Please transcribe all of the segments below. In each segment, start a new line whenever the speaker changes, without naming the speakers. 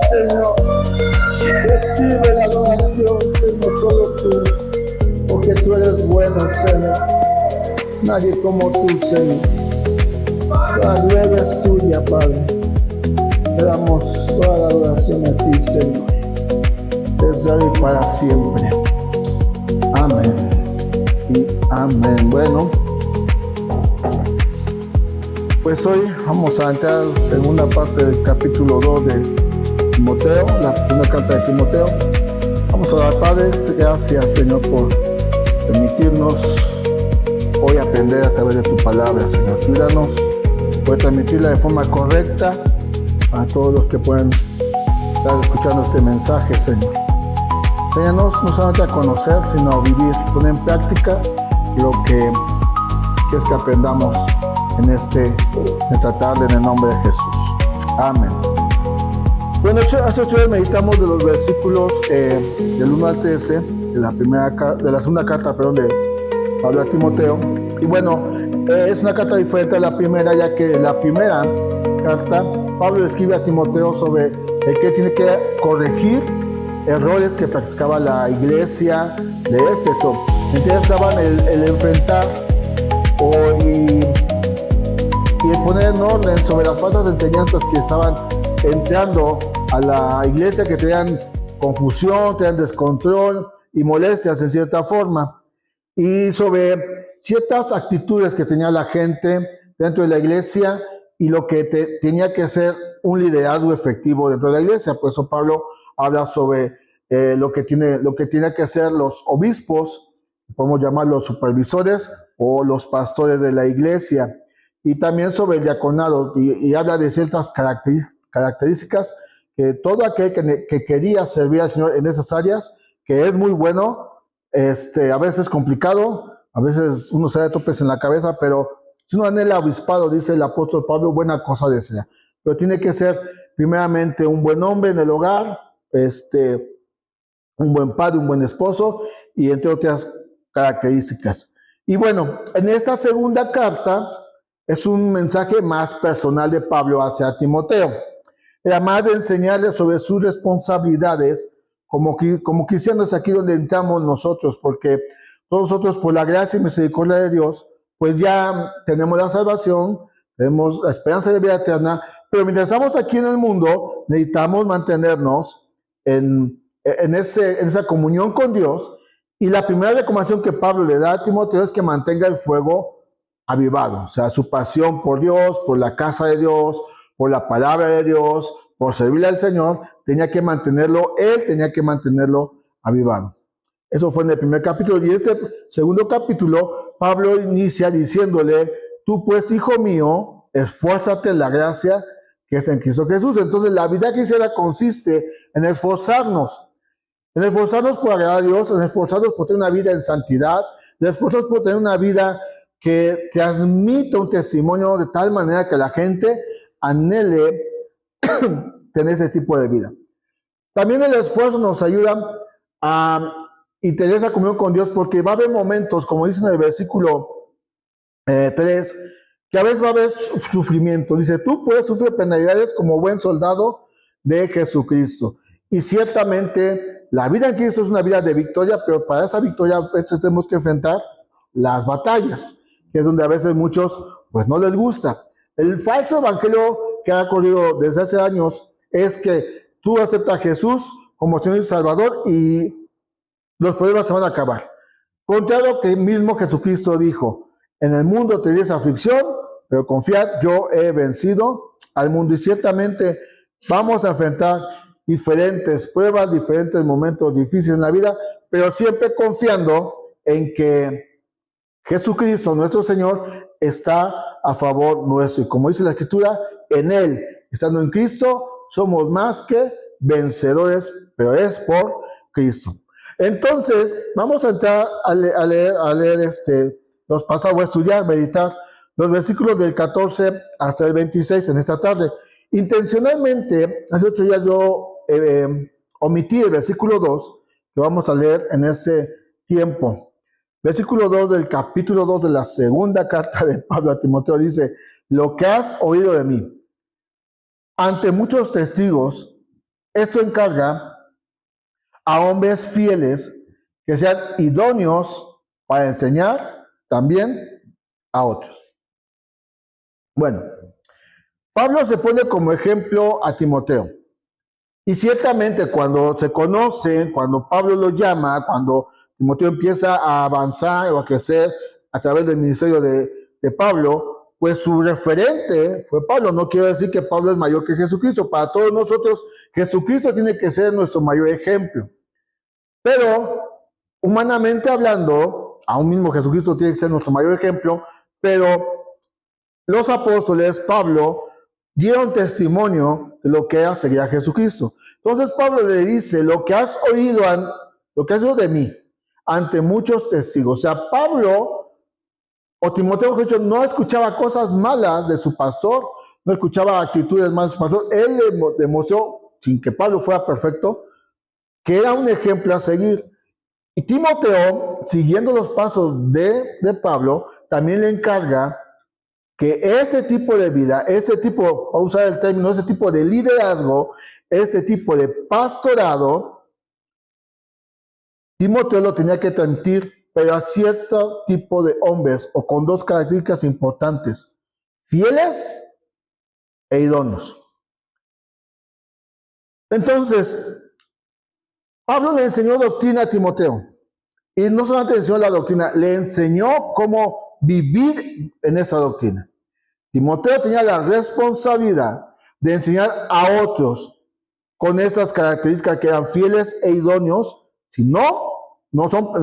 Señor. Recibe la adoración, Señor, solo tú, porque tú eres bueno, Señor. Nadie como tú, Señor. La gloria es tuya, Padre. Te damos toda la adoración a ti, Señor, desde hoy y para siempre. Amén y amén. Bueno, pues hoy vamos a entrar en una parte del capítulo 2 de Timoteo, la primera carta de Timoteo. Vamos a orar. Padre, gracias, Señor, por permitirnos hoy aprender a través de tu palabra, Señor. Cuídanos, poder transmitirla de forma correcta a todos los que pueden estar escuchando este mensaje, Señor. Enséñanos no solamente a conocer, sino a vivir, poner en práctica lo que es que aprendamos en esta tarde, en el nombre de Jesús. Amén. Bueno, hace 8 días meditamos de los versículos del 1 al 13 de la segunda carta, de Pablo a Timoteo. Y bueno, es una carta diferente a la primera, ya que en la primera carta Pablo escribe a Timoteo sobre el que tiene que corregir errores que practicaba la iglesia de Éfeso. Entonces estaban el enfrentar y el poner en orden sobre las falsas enseñanzas que estaban entrando a la iglesia, que tenían confusión, tenían descontrol y molestias en cierta forma, y sobre ciertas actitudes que tenía la gente dentro de la iglesia y lo que tenía que ser un liderazgo efectivo dentro de la iglesia. Por eso Pablo habla sobre lo que tiene que hacer los obispos, podemos llamarlos supervisores o los pastores de la iglesia, y también sobre el diaconado, y habla de ciertas características que todo aquel que quería servir al Señor en esas áreas, que es muy bueno, a veces complicado, a veces uno se da topes en la cabeza, pero si uno anhela obispado, dice el apóstol Pablo, buena cosa desea. Pero tiene que ser primeramente un buen hombre en el hogar, un buen padre, un buen esposo, y entre otras características. Y bueno, en esta segunda carta es un mensaje más personal de Pablo hacia Timoteo. Además de enseñarle sobre sus responsabilidades como cristianos, aquí donde entramos nosotros, porque todos nosotros, por la gracia y misericordia de Dios, pues ya tenemos la salvación, tenemos la esperanza de vida eterna, pero mientras estamos aquí en el mundo, necesitamos mantenernos en esa comunión con Dios. Y la primera recomendación que Pablo le da a Timoteo es que mantenga el fuego avivado, o sea, su pasión por Dios, por la casa de Dios, por la palabra de Dios, por servirle al Señor, él tenía que mantenerlo avivado. Eso fue en el primer capítulo. Y este segundo capítulo, Pablo inicia diciéndole: tú pues, hijo mío, esfuérzate en la gracia que es en Cristo Jesús. Entonces, la vida cristiana consiste en esforzarnos por agradar a Dios, en esforzarnos por tener una vida en santidad, en esforzarnos por tener una vida que transmita un testimonio de tal manera que la gente anhele tener ese tipo de vida. También el esfuerzo nos ayuda y tener esa comunión con Dios, porque va a haber momentos, como dice en el versículo 3, que a veces va a haber sufrimiento. Dice: tú puedes sufrir penalidades como buen soldado de Jesucristo. Y ciertamente la vida en Cristo es una vida de victoria, pero para esa victoria a veces tenemos que enfrentar las batallas, que es donde a veces muchos pues no les gusta. El falso evangelio que ha corrido desde hace años es que tú aceptas a Jesús como Señor y Salvador y los problemas se van a acabar. Contrario que mismo Jesucristo dijo: en el mundo tendréis aflicción, pero confiad, yo he vencido al mundo. Y ciertamente vamos a enfrentar diferentes pruebas, diferentes momentos difíciles en la vida, pero siempre confiando en que Jesucristo, nuestro Señor, está a favor nuestro. Y como dice la Escritura, en Él, estando en Cristo, somos más que vencedores, pero es por Cristo. Entonces, vamos a entrar a leer los pasajes, voy a estudiar, meditar los versículos del 14 hasta el 26 en esta tarde. Intencionalmente, hace 8 días yo omití el versículo 2, que vamos a leer en ese tiempo. Versículo 2 del capítulo 2 de la segunda carta de Pablo a Timoteo dice: lo que has oído de mí ante muchos testigos, Esto encarga a hombres fieles que sean idóneos para enseñar también a otros. Bueno, Pablo se pone como ejemplo a Timoteo. Y ciertamente cuando se conocen, cuando Pablo lo llama, cuando Timoteo empieza a avanzar o a crecer a través del ministerio de Pablo, pues su referente fue Pablo. No quiero decir que Pablo es mayor que Jesucristo. Para todos nosotros, Jesucristo tiene que ser nuestro mayor ejemplo. Pero, humanamente hablando, aún mismo Jesucristo tiene que ser nuestro mayor ejemplo, pero los apóstoles, Pablo, dieron testimonio de lo que era seguir a Jesucristo. Entonces Pablo le dice, lo que has oído de mí, ante muchos testigos. O sea, Pablo o Timoteo no escuchaba cosas malas de su pastor, no escuchaba actitudes malas de su pastor. Él le demostró, sin que Pablo fuera perfecto, que era un ejemplo a seguir. Y Timoteo, siguiendo los pasos de Pablo, también le encarga que ese tipo de vida, ese tipo, vamos a usar el término, ese tipo de liderazgo, este tipo de pastorado, Timoteo lo tenía que transmitir, pero a cierto tipo de hombres o con dos características importantes: fieles e idóneos. Entonces, Pablo le enseñó doctrina a Timoteo. Y no solamente le enseñó la doctrina, le enseñó cómo vivir en esa doctrina. Timoteo tenía la responsabilidad de enseñar a otros con esas características, que eran fieles e idóneos. Si no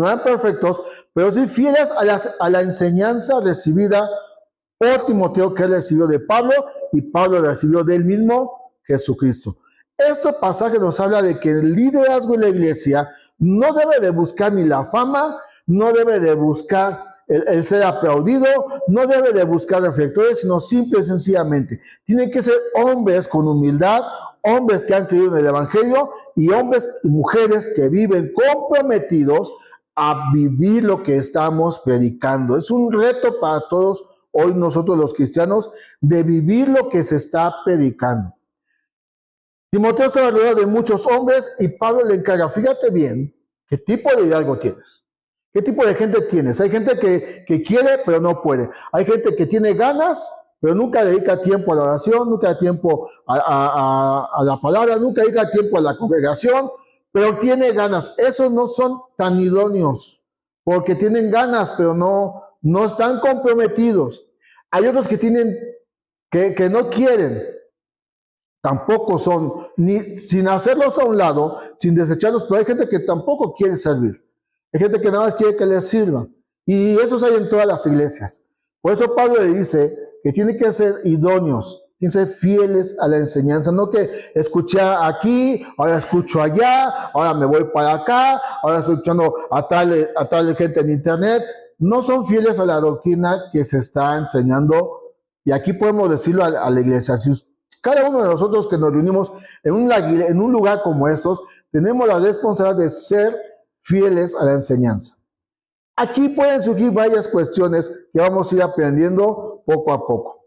eran perfectos, pero sí fieles a la enseñanza recibida por Timoteo, que él recibió de Pablo, y Pablo recibió del mismo Jesucristo. Este pasaje nos habla de que el liderazgo en la iglesia no debe de buscar ni la fama, no debe de buscar el ser aplaudido, no debe de buscar reflectores, sino simple y sencillamente tienen que ser hombres con humildad, hombres que han creído en el evangelio, y hombres y mujeres que viven comprometidos a vivir lo que estamos predicando. Es un reto para todos hoy nosotros los cristianos de vivir lo que se está predicando. Timoteo estaba rodeado de muchos hombres y Pablo le encarga, fíjate bien, ¿qué tipo de liderazgo tienes? ¿Qué tipo de gente tienes? Hay gente que quiere, pero no puede. Hay gente que tiene ganas, pero nunca dedica tiempo a la oración, nunca dedica tiempo a la palabra, nunca dedica tiempo a la congregación, pero tiene ganas. Esos no son tan idóneos, porque tienen ganas, pero no están comprometidos. Hay otros que que no quieren. Tampoco son, ni sin hacerlos a un lado, sin desecharlos, pero hay gente que tampoco quiere servir. Hay gente que nada más quiere que les sirva. Y esos hay en todas las iglesias. Por eso Pablo le dice que tienen que ser idóneos, tienen que ser fieles a la enseñanza. No que escuché aquí, ahora escucho allá, ahora me voy para acá, ahora estoy escuchando a tal gente en internet. No son fieles a la doctrina que se está enseñando. Y aquí podemos decirlo a la iglesia. Si cada uno de nosotros que nos reunimos en un lugar como estos, tenemos la responsabilidad de ser fieles a la enseñanza. Aquí pueden surgir varias cuestiones que vamos a ir aprendiendo poco a poco.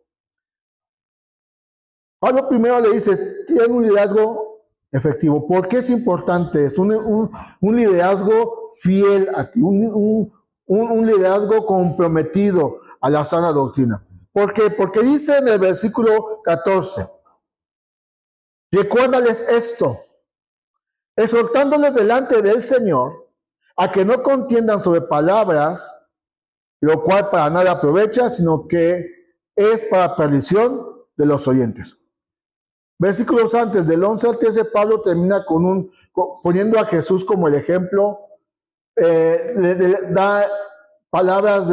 Pablo primero le dice, tiene un liderazgo efectivo. ¿Por qué es importante esto? Un liderazgo fiel a ti, un liderazgo comprometido a la sana doctrina. ¿Por qué? Porque dice en el versículo 14, recuérdales esto, exhortándoles delante del Señor a que no contiendan sobre palabras, lo cual para nada aprovecha, sino que es para perdición de los oyentes. Versículos antes, del 11 al 13, Pablo termina poniendo a Jesús como el ejemplo, da palabras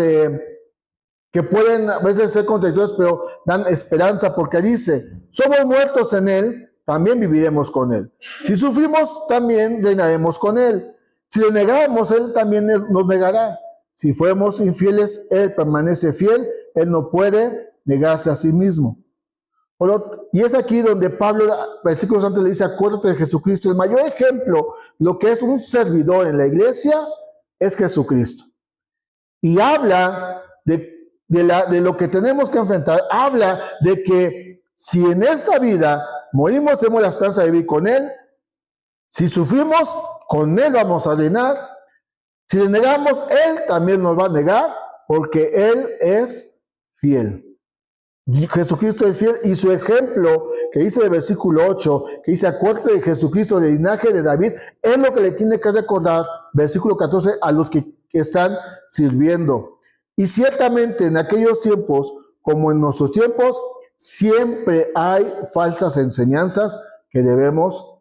que pueden a veces ser contradictorias, pero dan esperanza, porque dice, somos muertos en Él, también viviremos con Él. Si sufrimos, también reinaremos con Él. Si lo negamos, Él también nos negará. Si fuéramos infieles, Él permanece fiel. Él no puede negarse a sí mismo. Y es aquí donde Pablo, versículos antes, le dice, acuérdate de Jesucristo. El mayor ejemplo, lo que es un servidor en la iglesia, es Jesucristo. Y habla de lo que tenemos que enfrentar. Habla de que si en esta vida morimos, tenemos la esperanza de vivir con Él, Si sufrimos, con Él vamos a reinar. Si le negamos, Él también nos va a negar, porque Él es fiel. Jesucristo es fiel, y su ejemplo, que dice el versículo 8, que dice: acuérdate de Jesucristo, del linaje de David, es lo que le tiene que recordar, versículo 14, a los que están sirviendo. Y ciertamente en aquellos tiempos, como en nuestros tiempos, siempre hay falsas enseñanzas que debemos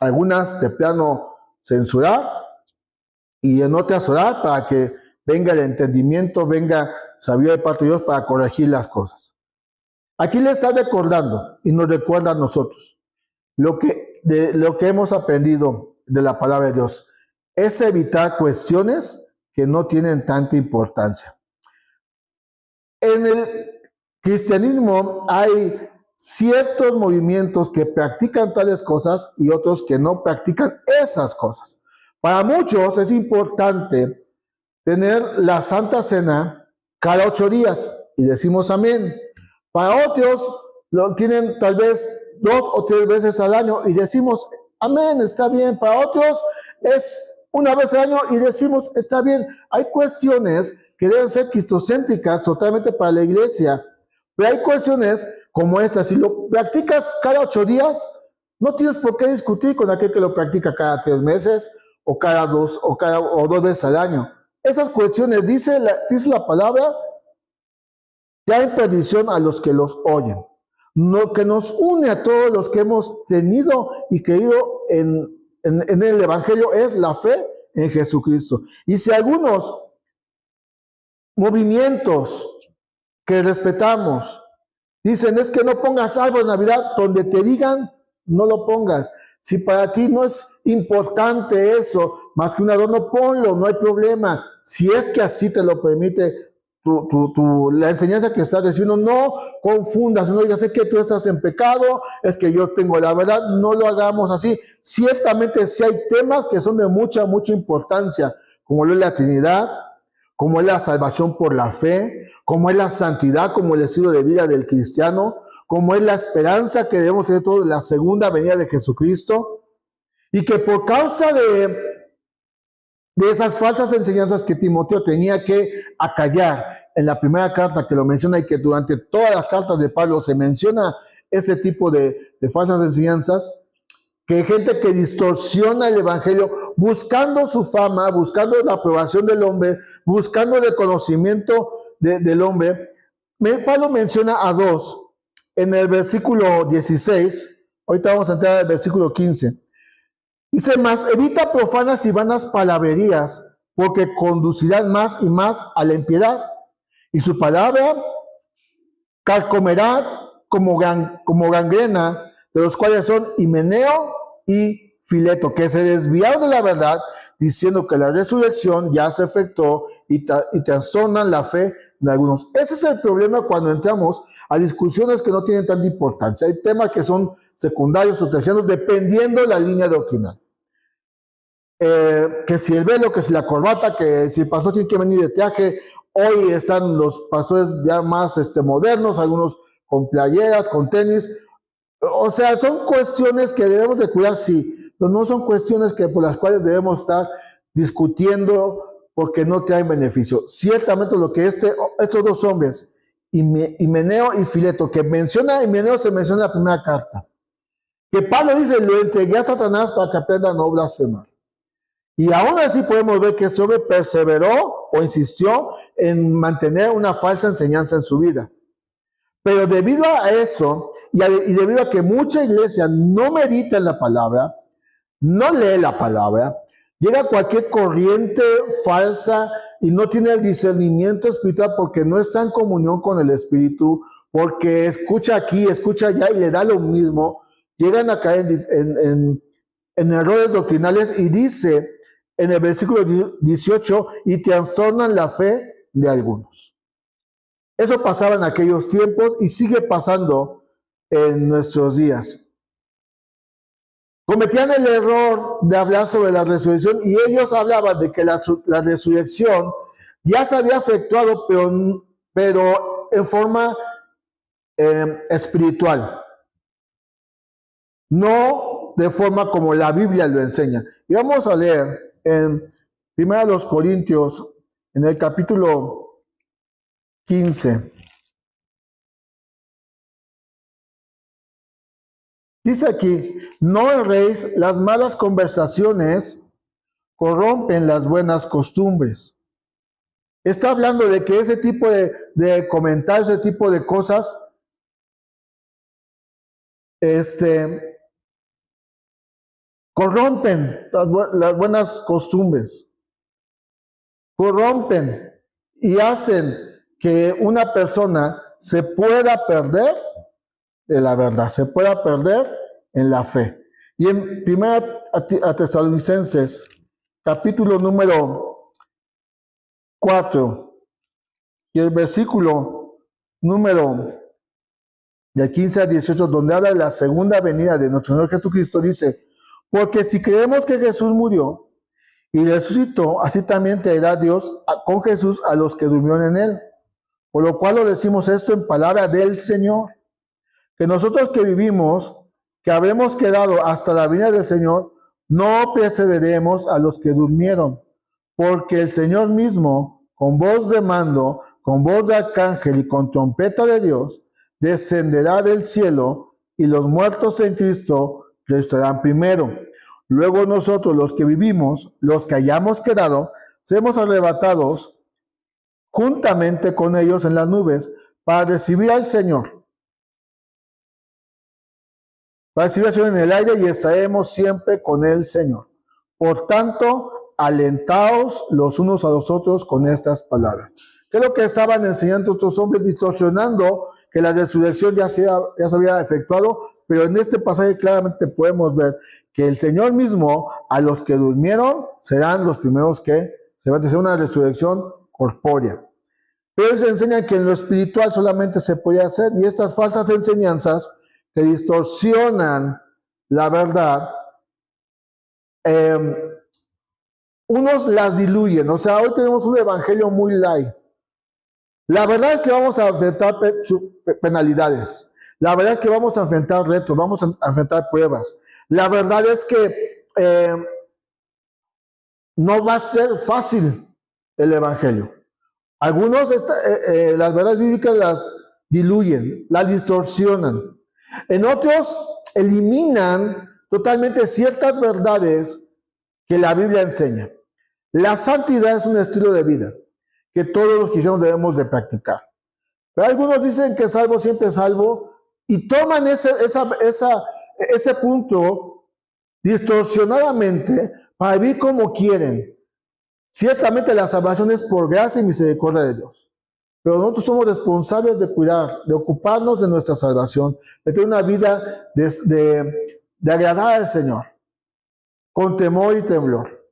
algunas de plano censurar, y en otras orar para que venga el entendimiento, venga sabiduría de parte de Dios para corregir las cosas. Aquí le está recordando, y nos recuerda a nosotros, lo que hemos aprendido de la palabra de Dios es evitar cuestiones que no tienen tanta importancia. En el cristianismo hay ciertos movimientos que practican tales cosas y otros que no practican esas cosas. Para muchos es importante tener la Santa Cena cada 8 días y decimos amén. Para otros lo tienen tal vez 2 o 3 veces al año y decimos amén, está bien. Para otros es una vez al año y decimos está bien. Hay cuestiones que deben ser cristocéntricas totalmente para la iglesia, pero hay cuestiones como esta. Si lo practicas cada 8 días, no tienes por qué discutir con aquel que lo practica cada 3 meses o cada 2 o 2 veces al año. Esas cuestiones, dice la palabra, ya en perdición a los que los oyen. Lo que nos une a todos los que hemos tenido y creído en el Evangelio es la fe en Jesucristo. Y si algunos movimientos que respetamos dicen: es que no pongas árbol de Navidad, donde te digan, no lo pongas. Si para ti no es importante eso, más que un adorno, ponlo, no hay problema. Si es que así te lo permite la enseñanza que estás recibiendo, no confundas, no digas: es que tú estás en pecado, es que yo tengo la verdad. No lo hagamos así. Ciertamente sí hay temas que son de mucha importancia, como lo es la Trinidad, como es la salvación por la fe, como es la santidad, como el estilo de vida del cristiano, como es la esperanza que debemos tener todos, la segunda venida de Jesucristo, y que por causa de esas falsas enseñanzas que Timoteo tenía que acallar en la primera carta, que lo menciona, y que durante todas las cartas de Pablo se menciona ese tipo de falsas enseñanzas, que hay gente que distorsiona el evangelio buscando su fama, buscando la aprobación del hombre, buscando el reconocimiento del hombre. Pablo menciona a 2 en el versículo 16, ahorita vamos a entrar al versículo 15. Dice: mas evita profanas y vanas palabrerías, porque conducirán más y más a la impiedad, y su palabra carcomerá como gangrena, de los cuales son Himeneo y Fileto, que se desviaron de la verdad, diciendo que la resurrección ya se efectuó, y trastornan la fe de algunos. Ese es el problema cuando entramos a discusiones que no tienen tanta importancia. Hay temas que son secundarios o terciarios dependiendo de la línea doctrinal. Que si el velo, que si la corbata, que si el pastor tiene que venir de traje. Hoy están los pastores ya más modernos, algunos con playeras, con tenis. O sea, son cuestiones que debemos de cuidar, sí, pero no son cuestiones por las cuales debemos estar discutiendo porque no traen beneficio. Ciertamente lo que estos 2 hombres, Himeneo y Fileto, que menciona Himeneo, se menciona en la primera carta, que Pablo dice: lo entregué a Satanás para que aprenda a no blasfemar. Y aún así podemos ver que ese hombre perseveró o insistió en mantener una falsa enseñanza en su vida. Pero debido a eso, y debido a que mucha iglesia no medita en la palabra, no lee la palabra, llega cualquier corriente falsa y no tiene el discernimiento espiritual porque no está en comunión con el Espíritu, porque escucha aquí, escucha allá y le da lo mismo, llegan a caer en errores doctrinales, y dice en el versículo 18: y trastornan la fe de algunos. Eso pasaba en aquellos tiempos y sigue pasando en nuestros días. Cometían el error de hablar sobre la resurrección, y ellos hablaban de que la resurrección ya se había efectuado, pero en forma espiritual, no de forma como la Biblia lo enseña. Y vamos a leer en 1 Corintios, en el capítulo 15. Dice aquí, no erréis, las malas conversaciones corrompen las buenas costumbres. Está hablando de que ese tipo de comentarios, ese tipo de cosas, corrompen las buenas costumbres. Corrompen y hacen que una persona se pueda perder de la verdad, se pueda perder en la fe. Y en 1 Tesalonicenses, capítulo número 4, y el versículo número de 15 a 18, donde habla de la segunda venida de nuestro Señor Jesucristo, dice, porque si creemos que Jesús murió y resucitó, así también traerá Dios con Jesús a los que durmieron en él. Por lo cual lo decimos esto en palabra del Señor, que nosotros que vivimos, que habremos quedado hasta la venida del Señor, no precederemos a los que durmieron, porque el Señor mismo, con voz de mando, con voz de arcángel y con trompeta de Dios, descenderá del cielo, y los muertos en Cristo resucitarán primero. Luego nosotros, los que vivimos, los que hayamos quedado, seremos arrebatados juntamente con ellos en las nubes para recibir al Señor. Para recibir al Señor en el aire y estaremos siempre con el Señor. Por tanto, alentaos los unos a los otros con estas palabras. ¿Qué es lo que estaban enseñando otros hombres? Distorsionando que la resurrección ya se había efectuado, pero en este pasaje claramente podemos ver que el Señor mismo, a los que durmieron, serán los primeros que se va a hacer una resurrección corpórea. Pero se enseña que en lo espiritual solamente se puede hacer, y estas falsas enseñanzas que distorsionan la verdad, unos las diluyen. O sea, hoy tenemos un evangelio muy light. La verdad es que vamos a enfrentar penalidades. La verdad es que vamos a enfrentar retos, vamos a enfrentar pruebas. La verdad es que no va a ser fácil el evangelio. Algunos las verdades bíblicas las diluyen, las distorsionan. En otros eliminan totalmente ciertas verdades que la Biblia enseña. La santidad es un estilo de vida que todos los cristianos debemos de practicar. Pero algunos dicen que salvo siempre salvo y toman ese punto distorsionadamente para vivir como quieren. Ciertamente la salvación es por gracia y misericordia de Dios. Pero nosotros somos responsables de cuidar, de ocuparnos de nuestra salvación, de tener una vida de agradar al Señor, con temor y temblor.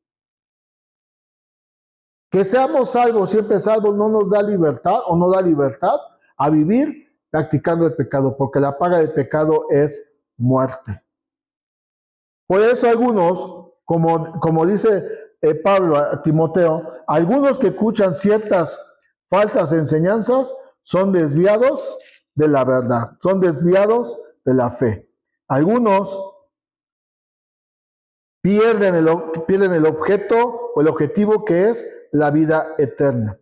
Que seamos salvos, siempre salvos, no nos da libertad o no da libertad a vivir practicando el pecado, porque la paga del pecado es muerte. Por eso algunos, como dice Pablo a Timoteo, algunos que escuchan ciertas falsas enseñanzas son desviados de la verdad, son desviados de la fe. Algunos pierden el objeto o el objetivo que es la vida eterna.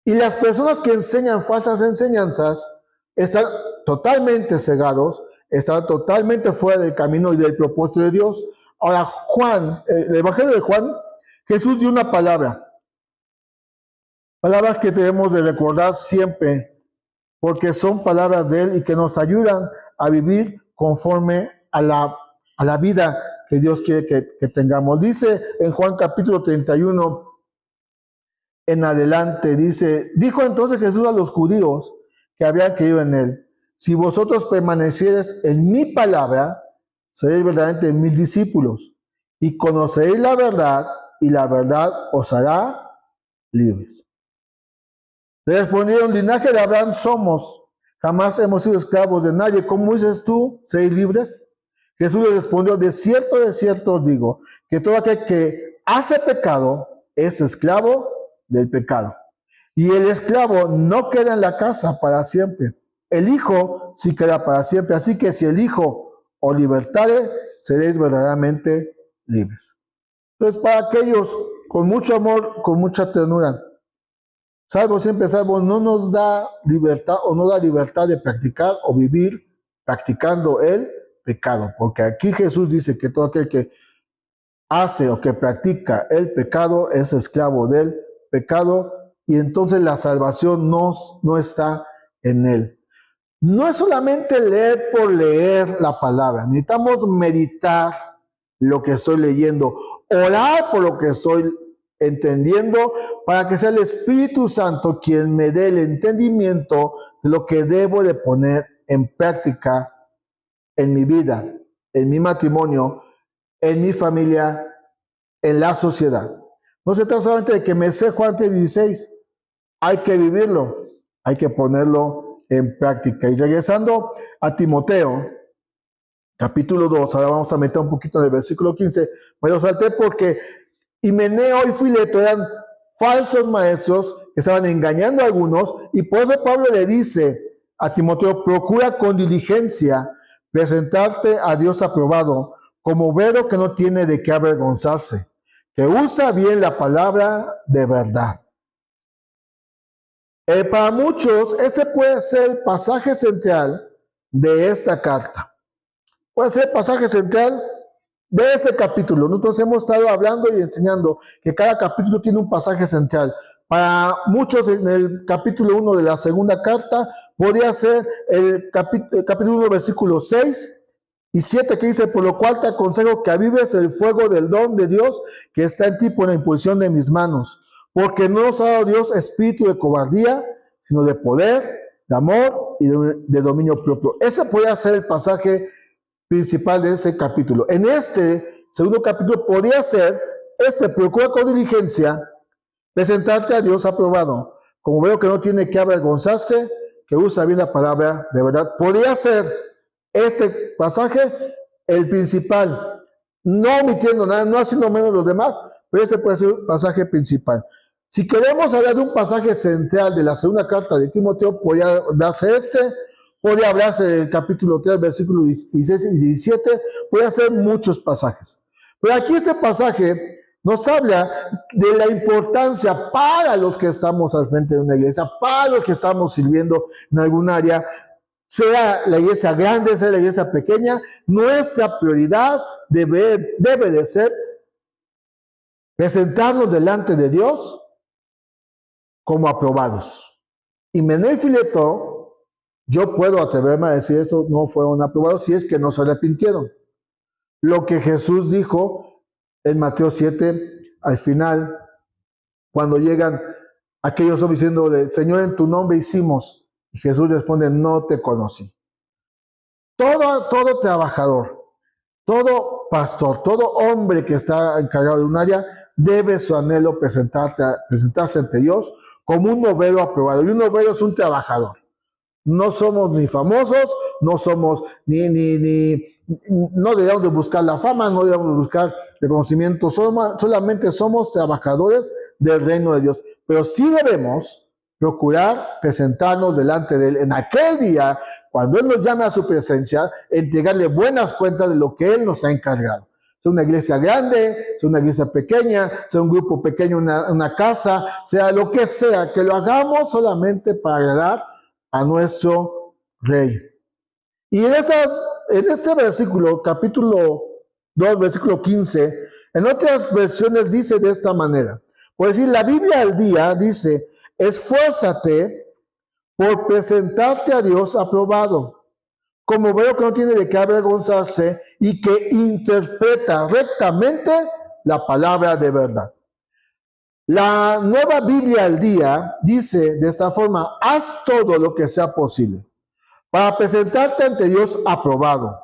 Y las personas que enseñan falsas enseñanzas están totalmente cegados, están totalmente fuera del camino y del propósito de Dios. Ahora, Juan, el Evangelio de Juan, Jesús dio una palabra. Palabras que debemos de recordar siempre, porque son palabras de Él y que nos ayudan a vivir conforme a la vida que Dios quiere que tengamos. Dice en Juan capítulo 31 en adelante, dijo entonces Jesús a los judíos que habían creído en Él, si vosotros permaneciereis en mi palabra, seréis verdaderamente mis discípulos, y conoceréis la verdad, y la verdad os hará libres. Le respondieron, linaje de Abraham somos, jamás hemos sido esclavos de nadie. ¿Cómo dices tú, seréis libres? Jesús le respondió, de cierto os digo, que todo aquel que hace pecado es esclavo del pecado. Y el esclavo no queda en la casa para siempre. El Hijo sí queda para siempre. Así que si el Hijo os libertare, seréis verdaderamente libres. Entonces, para aquellos con mucho amor, con mucha ternura, salvo siempre salvo, no nos da libertad o no da libertad de practicar o vivir practicando el pecado. Porque aquí Jesús dice que todo aquel que hace o que practica el pecado es esclavo del pecado y entonces la salvación no está en él. No es solamente leer por leer la palabra, necesitamos meditar lo que estoy leyendo, orar por lo que estoy entendiendo para que sea el Espíritu Santo quien me dé el entendimiento de lo que debo de poner en práctica en mi vida, en mi matrimonio, en mi familia, en la sociedad. No se trata solamente de que me sé Juan 3:16, hay que vivirlo, hay que ponerlo en práctica. Y regresando a Timoteo, capítulo 2, ahora vamos a meter un poquito en el versículo 15, me lo salté porque Himeneo y Fileto eran falsos maestros que estaban engañando a algunos, y por eso Pablo le dice a Timoteo, procura con diligencia presentarte a Dios aprobado, como obrero que no tiene de qué avergonzarse, que usa bien la palabra de verdad. Para muchos, este puede ser el pasaje central de esta carta. Puede ser el pasaje central de este capítulo. Nosotros hemos estado hablando y enseñando que cada capítulo tiene un pasaje central. Para muchos, en el capítulo 1 de la segunda carta, podría ser el capítulo 1, versículos 6 y 7, que dice, por lo cual te aconsejo que avives el fuego del don de Dios que está en ti por la imposición de mis manos. Porque no nos ha dado Dios espíritu de cobardía, sino de poder, de amor y de dominio propio. Ese podría ser el pasaje principal de ese capítulo. En este segundo capítulo podría ser, procura con diligencia presentarte a Dios aprobado, como veo que no tiene que avergonzarse, que usa bien la palabra de verdad. Podría ser este pasaje el principal, no omitiendo nada, no haciendo menos los demás, pero ese puede ser el pasaje principal. Si queremos hablar de un pasaje central de la segunda carta de Timoteo, podría hablarse podría hablarse del capítulo 3, versículos 16 y 17, podría ser muchos pasajes. Pero aquí este pasaje nos habla de la importancia para los que estamos al frente de una iglesia, para los que estamos sirviendo en algún área, sea la iglesia grande, sea la iglesia pequeña, nuestra prioridad debe de ser presentarnos delante de Dios como aprobados. Himeneo y Fileto, yo puedo atreverme a decir eso, no fueron aprobados si es que no se arrepintieron. Lo que Jesús dijo en Mateo 7, al final, cuando llegan aquellos hombres diciéndole, Señor, en tu nombre hicimos, y Jesús responde, no te conocí. Todo trabajador, todo pastor, todo hombre que está encargado de un área, debe su anhelo presentarse ante Dios como un obrero aprobado. Y un obrero es un trabajador. No somos ni famosos, no somos no debemos de buscar la fama, no debemos de buscar reconocimiento, solamente somos trabajadores del reino de Dios. Pero sí debemos procurar presentarnos delante de Él en aquel día, cuando Él nos llame a su presencia, entregarle buenas cuentas de lo que Él nos ha encargado. Sea una iglesia grande, sea una iglesia pequeña, sea un grupo pequeño, una casa, sea lo que sea, que lo hagamos solamente para agradar a nuestro Rey. Y en este versículo, capítulo 2, versículo 15, en otras versiones dice de esta manera. Por decir, la Biblia al día dice, esfuérzate por presentarte a Dios aprobado, como veo que no tiene de qué avergonzarse y que interpreta rectamente la palabra de verdad. La Nueva Biblia al día dice de esta forma, haz todo lo que sea posible para presentarte ante Dios aprobado,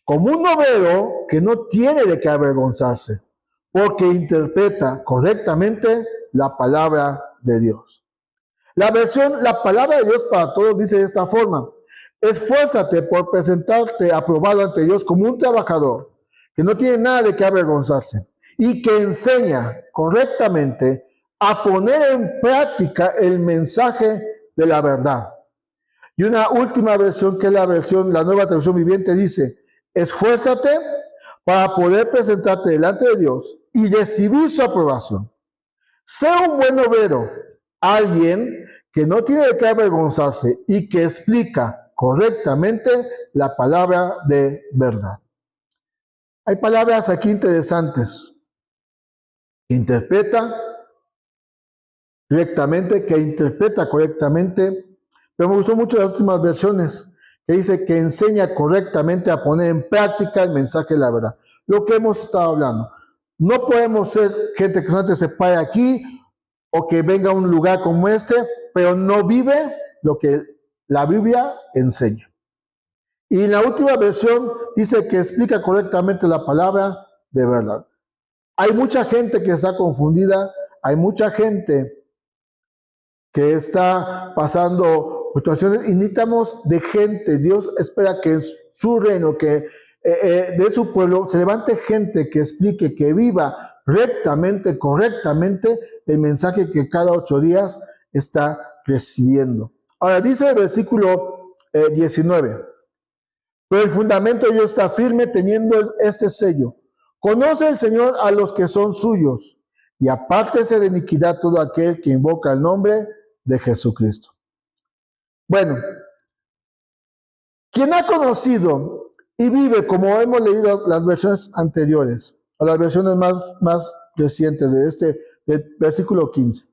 como un obrero que no tiene de qué avergonzarse, porque interpreta correctamente la palabra de Dios. La palabra de Dios para todos dice de esta forma, esfuérzate por presentarte aprobado ante Dios como un trabajador que no tiene nada de qué avergonzarse y que enseña correctamente a poner en práctica el mensaje de la verdad. Y una última versión, que es la Nueva Traducción Viviente, dice, Esfuérzate para poder presentarte delante de Dios y recibir su aprobación. Sé un buen obrero, alguien que no tiene de qué avergonzarse y que explica correctamente la palabra de verdad. Hay palabras aquí interesantes. Interpreta correctamente, pero me gustó mucho las últimas versiones, que dice que enseña correctamente a poner en práctica el mensaje de la verdad. Lo que hemos estado hablando. No podemos ser gente que solamente se pare aquí o que venga a un lugar como este, pero no vive lo que la Biblia enseña. Y en la última versión dice que explica correctamente la palabra de verdad. Hay mucha gente que está confundida, hay mucha gente que está pasando situaciones y necesitamos de gente. Dios espera que en su reino, que de su pueblo, se levante gente que explique, que viva rectamente, correctamente el mensaje que cada 8 días está recibiendo. Ahora dice el versículo 19, pero el fundamento de Dios está firme teniendo este sello. Conoce el Señor a los que son suyos y apártese de iniquidad todo aquel que invoca el nombre de Jesucristo. Bueno, quien ha conocido y vive, como hemos leído las versiones anteriores, o las versiones más recientes del versículo 15,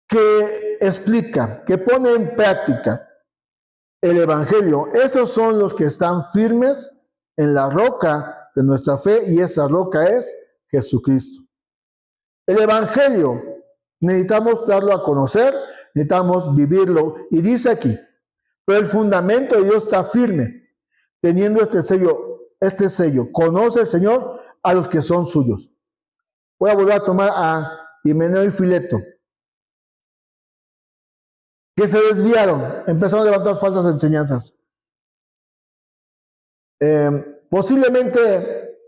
que explica, que pone en práctica el Evangelio, esos son los que están firmes en la roca de nuestra fe, y esa roca es Jesucristo. El Evangelio necesitamos darlo a conocer, necesitamos vivirlo, y dice aquí, pero el fundamento de Dios está firme, teniendo este sello, conoce el Señor a los que son suyos. Voy a volver a tomar a Himeneo y Fileto, que se desviaron, empezaron a levantar falsas enseñanzas. Posiblemente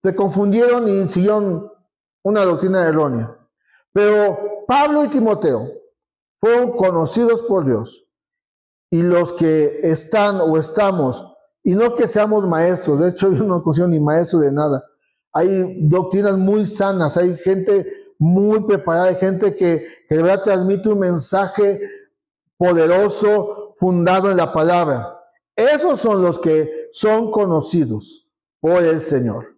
se confundieron y siguieron una doctrina errónea. Pero Pablo y Timoteo fueron conocidos por Dios. Y los que están o estamos, y no que seamos maestros, de hecho yo no considero ni maestro de nada. Hay doctrinas muy sanas, hay gente muy preparada, hay gente que de verdad transmite un mensaje poderoso, fundado en la palabra. Esos son los que son conocidos por el Señor.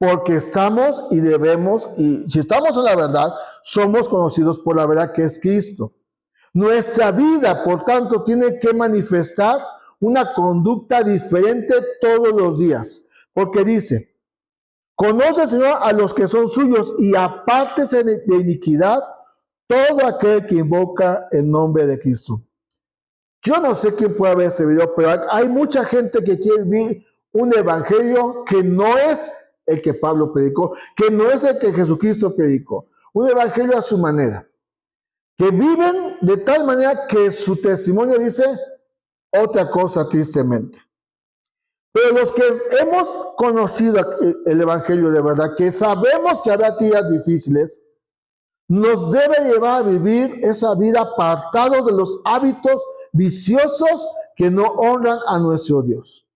Porque estamos y debemos, y si estamos en la verdad, somos conocidos por la verdad que es Cristo. Nuestra vida, por tanto, tiene que manifestar una conducta diferente todos los días. Porque dice, conoce, Señor, a los que son suyos y apártese de iniquidad todo aquel que invoca el nombre de Cristo. Yo no sé quién puede ver este video, pero hay mucha gente que quiere vivir un evangelio que no es el que Pablo predicó, que no es el que Jesucristo predicó. Un evangelio a su manera. Que viven de tal manera que su testimonio dice otra cosa tristemente. Pero los que hemos conocido el evangelio de verdad, que sabemos que habrá días difíciles, nos debe llevar a vivir esa vida apartados de los hábitos viciosos que no honran a nuestro Dios.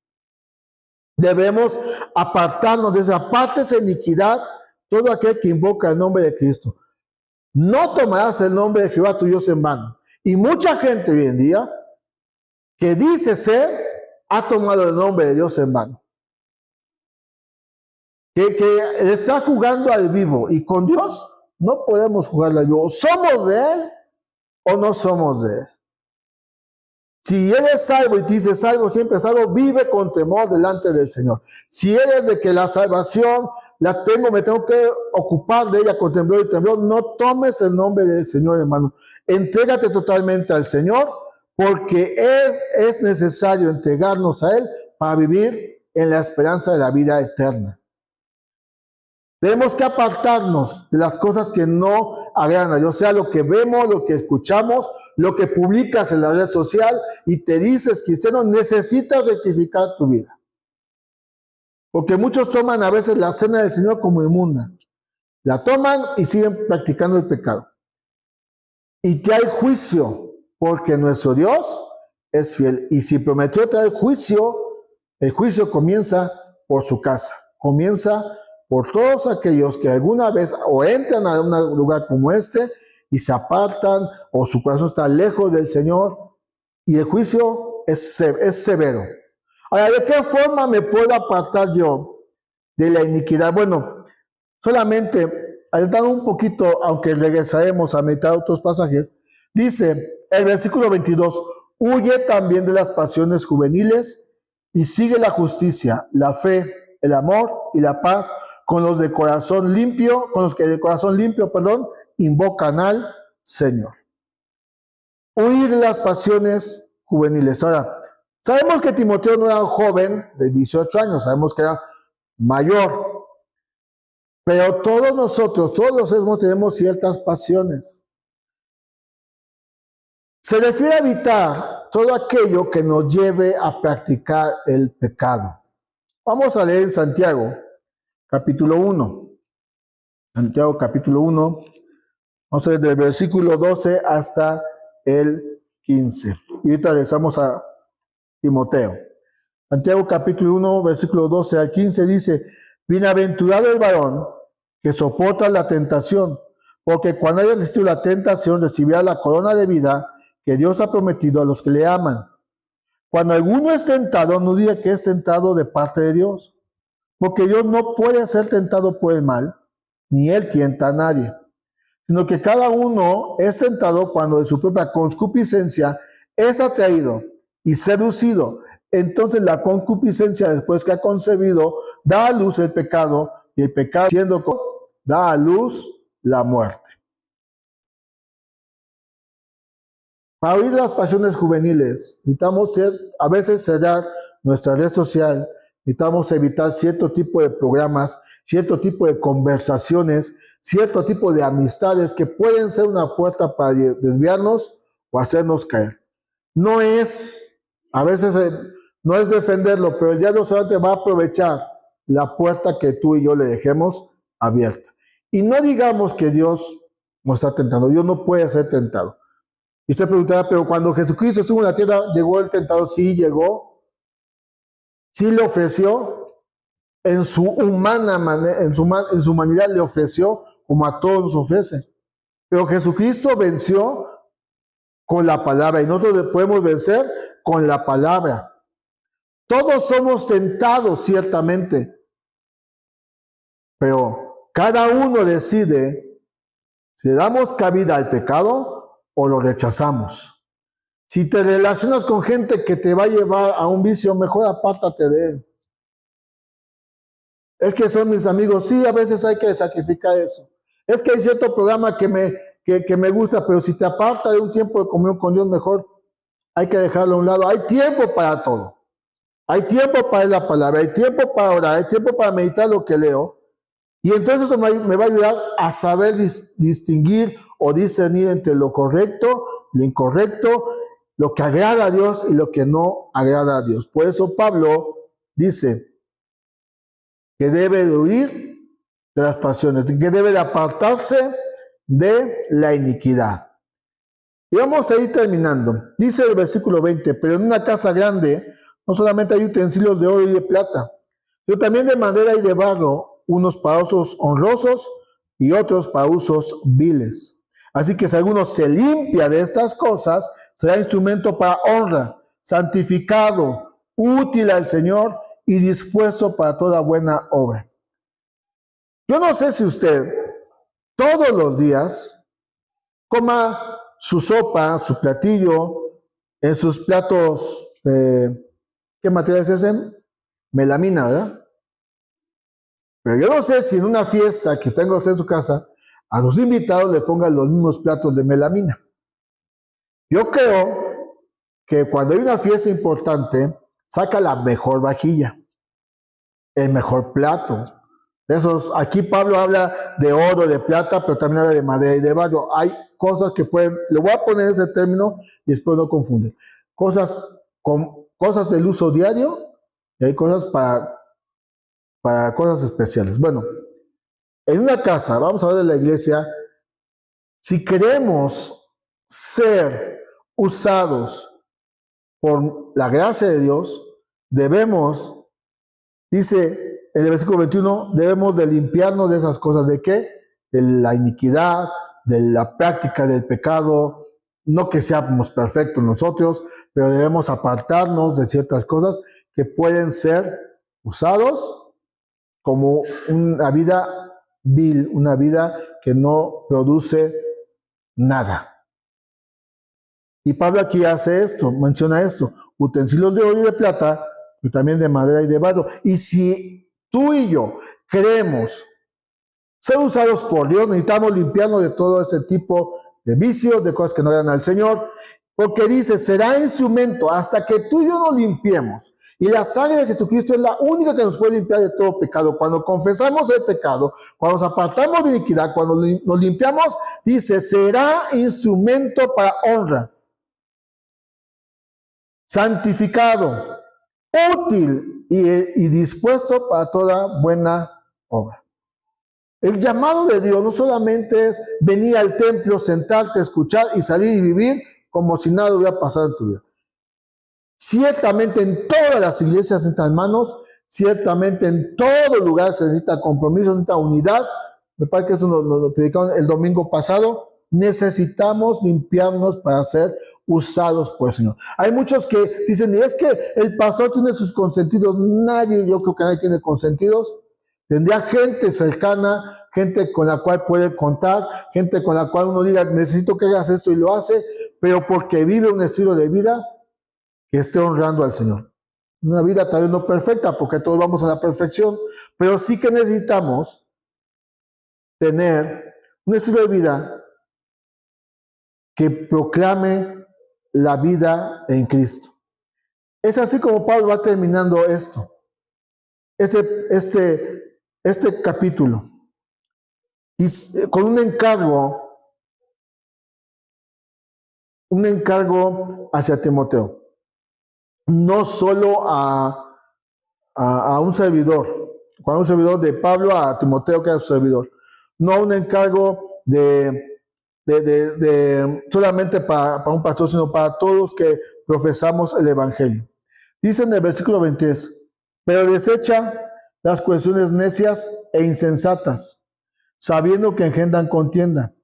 Debemos apartarnos de esa parte de iniquidad, todo aquel que invoca el nombre de Cristo. No tomarás el nombre de Jehová tu Dios en vano. Y mucha gente hoy en día que dice ser, ha tomado el nombre de Dios en vano. Que está jugando al vivo, y con Dios no podemos jugar al vivo. ¿Somos de Él o no somos de Él? Si eres salvo y te dice salvo, siempre salvo, vive con temor delante del Señor. Si eres de que la salvación me tengo que ocupar de ella con temblor y temblor, no tomes el nombre del Señor, hermano. Entrégate totalmente al Señor, porque es necesario entregarnos a Él para vivir en la esperanza de la vida eterna. Tenemos que apartarnos de las cosas que no agradan a Dios, sea lo que vemos, lo que escuchamos, lo que publicas en la red social y te dices cristiano, necesitas rectificar tu vida. Porque muchos toman a veces la cena del Señor como inmunda. La toman y siguen practicando el pecado. Y que hay juicio, porque nuestro Dios es fiel. Y si prometió traer juicio, El juicio comienza por su casa, comienza por todos aquellos que alguna vez o entran a un lugar como este y se apartan o su corazón está lejos del Señor, y el juicio es severo. Ahora, ¿de qué forma me puedo apartar yo de la iniquidad? Bueno, solamente adelantando un poquito, aunque regresaremos a meditar otros pasajes, dice el versículo 22, huye también de las pasiones juveniles y sigue la justicia, la fe, el amor y la paz con los de corazón limpio, con los que de corazón limpio, invocan al Señor. Huir de las pasiones juveniles. Ahora, sabemos que Timoteo no era un joven de 18 años, sabemos que era mayor, pero todos nosotros, todos los seres tenemos ciertas pasiones. Se refiere a evitar todo aquello que nos lleve a practicar el pecado. Vamos a leer en Santiago, capítulo 1. Santiago, capítulo 1. Vamos a leer del versículo 12 hasta el 15. Y ahorita regresamos a Timoteo. Santiago, capítulo 1, versículo 12 al 15 dice, bienaventurado el varón que soporta la tentación, porque cuando haya resistido la tentación recibirá la corona de vida que Dios ha prometido a los que le aman. Cuando alguno es tentado, no diga que es tentado de parte de Dios, porque Dios no puede ser tentado por el mal, ni él tienta a nadie, sino que cada uno es tentado cuando de su propia concupiscencia es atraído y seducido. Entonces la concupiscencia, después que ha concebido, da a luz el pecado, y el pecado, siendo da a luz la muerte. Para huir de las pasiones juveniles, necesitamos a veces cerrar nuestra red social, necesitamos evitar cierto tipo de programas, cierto tipo de conversaciones, cierto tipo de amistades que pueden ser una puerta para desviarnos o hacernos caer. No es, a veces no es defenderlo, pero el diablo solamente va a aprovechar la puerta que tú y yo le dejemos abierta. Y no digamos que Dios nos está tentando, Dios no puede ser tentado. Y usted preguntará, pero cuando Jesucristo estuvo en la tierra, ¿llegó el tentador? Sí, llegó. Sí le ofreció. En su humana manera, en su humanidad le ofreció, como a todos nos ofrece. Pero Jesucristo venció con la palabra. Y nosotros podemos vencer con la palabra. Todos somos tentados, ciertamente. Pero cada uno decide si le damos cabida al pecado o lo rechazamos. Si te relacionas con gente que te va a llevar a un vicio, mejor apártate de él. Es que son mis amigos. Sí, a veces hay que sacrificar eso. Es que hay cierto programa que me gusta, pero si te aparta de un tiempo de comunión con Dios, mejor hay que dejarlo a un lado. Hay tiempo para todo. Hay tiempo para la palabra, hay tiempo para orar, hay tiempo para meditar lo que leo. Y entonces eso me va a ayudar a saber distinguir o discernir entre lo correcto, lo incorrecto, lo que agrada a Dios y lo que no agrada a Dios. Por eso Pablo dice que debe de huir de las pasiones, que debe de apartarse de la iniquidad. Y vamos a ir terminando. Dice el versículo 20, pero en una casa grande no solamente hay utensilios de oro y de plata, sino también de madera y de barro, unos para usos honrosos y otros para usos viles. Así que si alguno se limpia de estas cosas, será instrumento para honra, santificado, útil al Señor y dispuesto para toda buena obra. Yo no sé si usted todos los días coma su sopa, su platillo, en sus platos, ¿qué material es ese? Melamina, ¿verdad? Pero yo no sé si en una fiesta que tenga usted en su casa, a sus invitados le pongan los mismos platos de melamina. Yo creo que cuando hay una fiesta importante, saca la mejor vajilla, el mejor plato. Esos, aquí Pablo habla de oro, de plata, pero también habla de madera y de barro. Hay cosas que pueden, le voy a poner ese término y después no confunde. Cosas del uso diario y hay cosas para cosas especiales. Bueno, en una casa, vamos a ver de la iglesia, si queremos ser usados por la gracia de Dios, debemos Dice en el versículo 21, debemos de limpiarnos de esas cosas. ¿De qué? De la iniquidad, de la práctica del pecado. No que seamos perfectos nosotros, pero debemos apartarnos de ciertas cosas que pueden ser usados como una vida vil, una vida que no produce nada. Y Pablo aquí hace esto, menciona esto, utensilios de oro y de plata, y también de madera y de barro. Y si tú y yo queremos ser usados por Dios, necesitamos limpiarnos de todo ese tipo de vicios, de cosas que no agradan al Señor, porque dice, será instrumento hasta que tú y yo nos limpiemos. Y la sangre de Jesucristo es la única que nos puede limpiar de todo pecado. Cuando confesamos el pecado, cuando nos apartamos de iniquidad, cuando nos limpiamos, dice, será instrumento para honra, santificado, útil y dispuesto para toda buena obra. El llamado de Dios no solamente es venir al templo, sentarte, escuchar y salir y vivir como si nada hubiera pasado en tu vida. Ciertamente en todas las iglesias se necesitan hermanos, ciertamente en todo lugar se necesita compromiso, se necesita unidad. Me parece que eso lo predicaron el domingo pasado. Necesitamos limpiarnos para ser usados por el Señor. Hay muchos que dicen, y es que el pastor tiene sus consentidos. Nadie, yo creo que nadie tiene consentidos. Tendría gente cercana, gente con la cual puede contar, gente con la cual uno diga, necesito que hagas esto y lo hace, pero porque vive un estilo de vida que esté honrando al Señor. Una vida tal vez no perfecta, porque todos vamos a la perfección, pero sí que necesitamos tener un estilo de vida que proclame la vida en Cristo. Es así como Pablo va terminando esto. Este capítulo, y con un encargo hacia Timoteo, no solo a un servidor, a un servidor de Pablo a Timoteo que era su servidor, no un encargo solamente para un pastor, sino para todos los que profesamos el Evangelio. Dice en el versículo 23, pero desecha las cuestiones necias e insensatas, sabiendo que engendran contienda,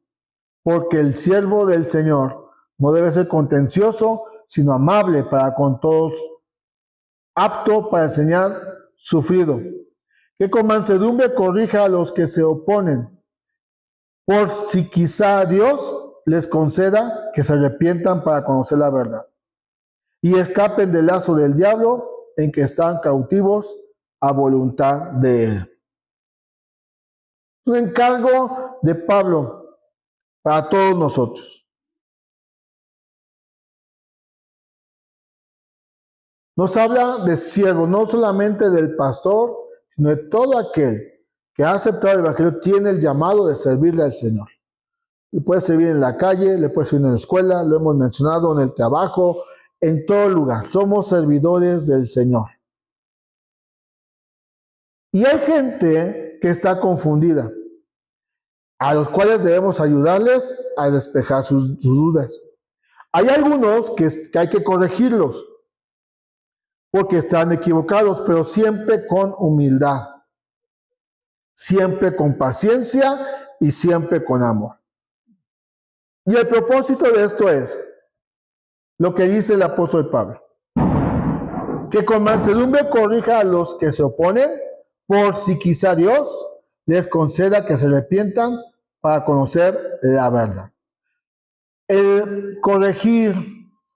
porque el siervo del Señor no debe ser contencioso, sino amable para con todos, apto para enseñar, sufrido, que con mansedumbre corrija a los que se oponen, por si quizá Dios les conceda que se arrepientan para conocer la verdad, y escapen del lazo del diablo en que están cautivos a voluntad de él. Un encargo de Pablo para todos nosotros. Nos habla de siervo, no solamente del pastor, sino de todo aquel que ha aceptado el Evangelio, tiene el llamado de servirle al Señor. Le puede servir en la calle, le puede servir en la escuela, lo hemos mencionado, en el trabajo, en todo lugar. Somos servidores del Señor. Y hay gente que está confundida, a los cuales debemos ayudarles a despejar sus dudas. Hay algunos que hay que corregirlos, porque están equivocados, pero siempre con humildad, siempre con paciencia y siempre con amor. Y el propósito de esto es lo que dice el apóstol Pablo, que con mansedumbre corrija a los que se oponen, por si quizá Dios les conceda que se arrepientan para conocer la verdad. El corregir,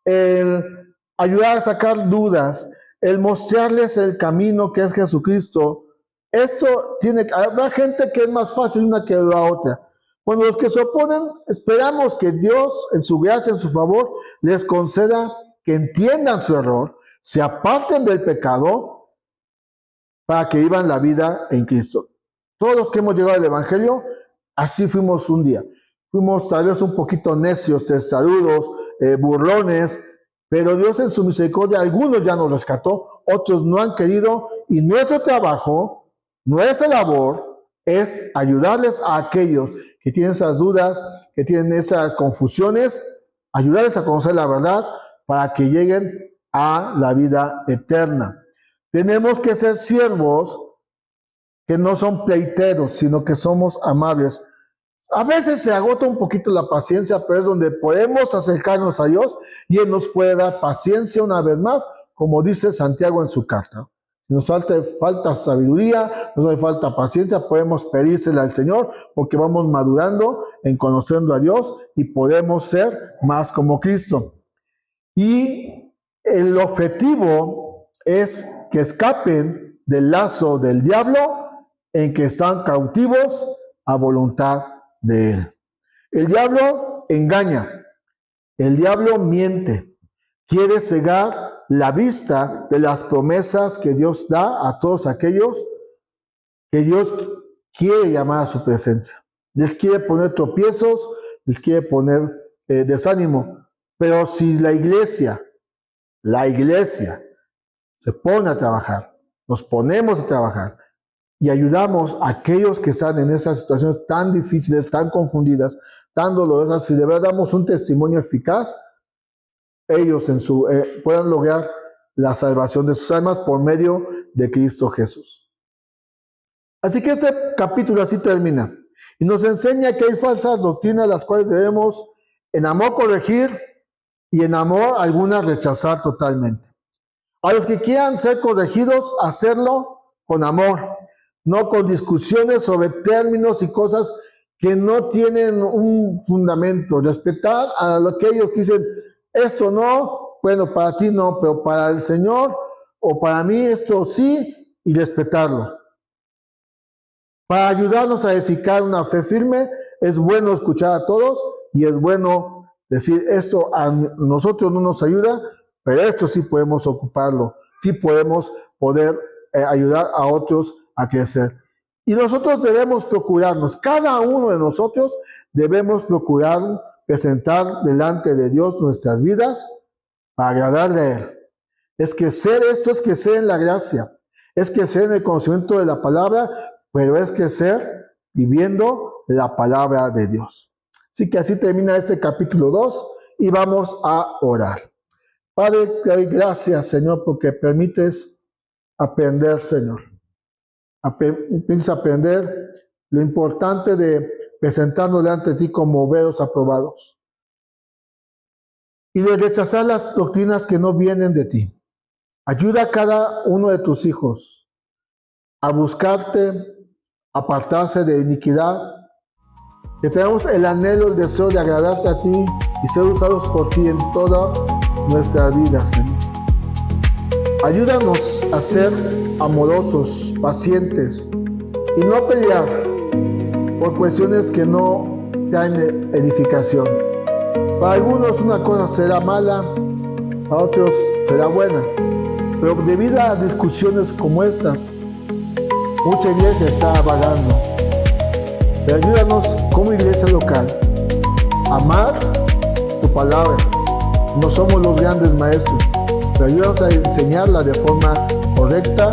el ayudar a sacar dudas, el mostrarles el camino que es Jesucristo, esto habrá gente que es más fácil una que la otra. Cuando los que se oponen, esperamos que Dios, en su gracia, en su favor, les conceda que entiendan su error, se aparten del pecado, para que vivan la vida en Cristo. Todos los que hemos llegado al Evangelio, así fuimos un día. Fuimos tal vez un poquito necios, testarudos, burlones, pero Dios en su misericordia, algunos ya nos rescató, otros no han querido, y nuestro trabajo, nuestra labor, es ayudarles a aquellos que tienen esas dudas, que tienen esas confusiones, ayudarles a conocer la verdad para que lleguen a la vida eterna. Tenemos que ser siervos que no son pleiteros, sino que somos amables. A veces se agota un poquito la paciencia, pero es donde podemos acercarnos a Dios y Él nos puede dar paciencia una vez más, como dice Santiago en su carta. Si nos falta sabiduría, nos hace falta paciencia, podemos pedírsela al Señor porque vamos madurando en conociendo a Dios y podemos ser más como Cristo. Y el objetivo es que escapen del lazo del diablo en que están cautivos a voluntad de Él. El diablo engaña, el diablo miente, quiere cegar la vista de las promesas que Dios da a todos aquellos que Dios quiere llamar a su presencia. Les quiere poner tropiezos, les quiere poner desánimo. Pero si la iglesia se pone a trabajar, nos ponemos a trabajar y ayudamos a aquellos que están en esas situaciones tan difíciles, tan confundidas, tan dolorosas, si de verdad damos un testimonio eficaz, ellos puedan lograr la salvación de sus almas por medio de Cristo Jesús. Así que este capítulo así termina y nos enseña que hay falsas doctrinas las cuales debemos en amor corregir y en amor algunas rechazar totalmente. A los que quieran ser corregidos, hacerlo con amor, no con discusiones sobre términos y cosas que no tienen un fundamento. Respetar a aquellos que dicen, esto no, bueno, para ti no, pero para el Señor o para mí esto sí, y respetarlo. Para ayudarnos a edificar una fe firme, es bueno escuchar a todos y es bueno decir, esto a nosotros no nos ayuda, pero esto sí podemos ocuparlo, sí podemos poder ayudar a otros a crecer. Y nosotros debemos procurarnos, cada uno de nosotros debemos procurar presentar delante de Dios nuestras vidas para agradarle a Él. Es crecer, esto es crecer en la gracia, es crecer en el conocimiento de la palabra, pero es crecer viviendo la palabra de Dios. Así que así termina este capítulo 2 y vamos a orar. Padre, te doy gracias, Señor, porque permites aprender, Señor. Permites aprender lo importante de presentarnos delante de ti como obreros aprobados y de rechazar las doctrinas que no vienen de ti. Ayuda a cada uno de tus hijos a buscarte, apartarse de iniquidad, que tengamos el anhelo, el deseo de agradarte a ti y ser usados por ti en toda nuestra vida, Señor. Ayúdanos a ser amorosos, pacientes y no pelear por cuestiones que no traen edificación. Para algunos una cosa será mala, para otros será buena, pero debido a discusiones como estas, mucha iglesia está vagando. Pero ayúdanos como iglesia local a amar tu palabra. No somos los grandes maestros, pero ayúdanos a enseñarla de forma correcta,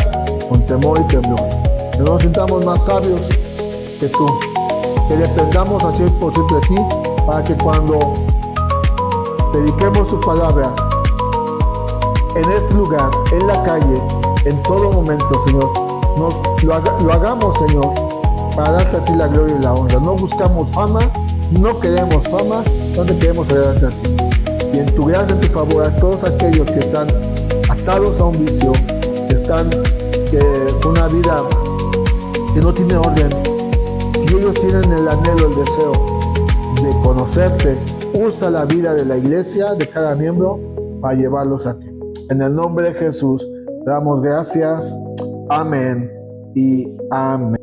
con temor y temblor. Que nos sintamos más sabios que tú, que dependamos al 100% de ti, para que cuando prediquemos tu palabra en este lugar, en la calle, en todo momento, Señor, lo hagamos, Señor, para darte a ti la gloria y la honra. No buscamos fama, no queremos fama, donde queremos agradarte a ti. Y en tu gracia, en tu favor, a todos aquellos que están atados a un vicio, que están con una vida que no tiene orden, si ellos tienen el anhelo, el deseo de conocerte, usa la vida de la iglesia, de cada miembro, para llevarlos a ti. En el nombre de Jesús, damos gracias. Amén y amén.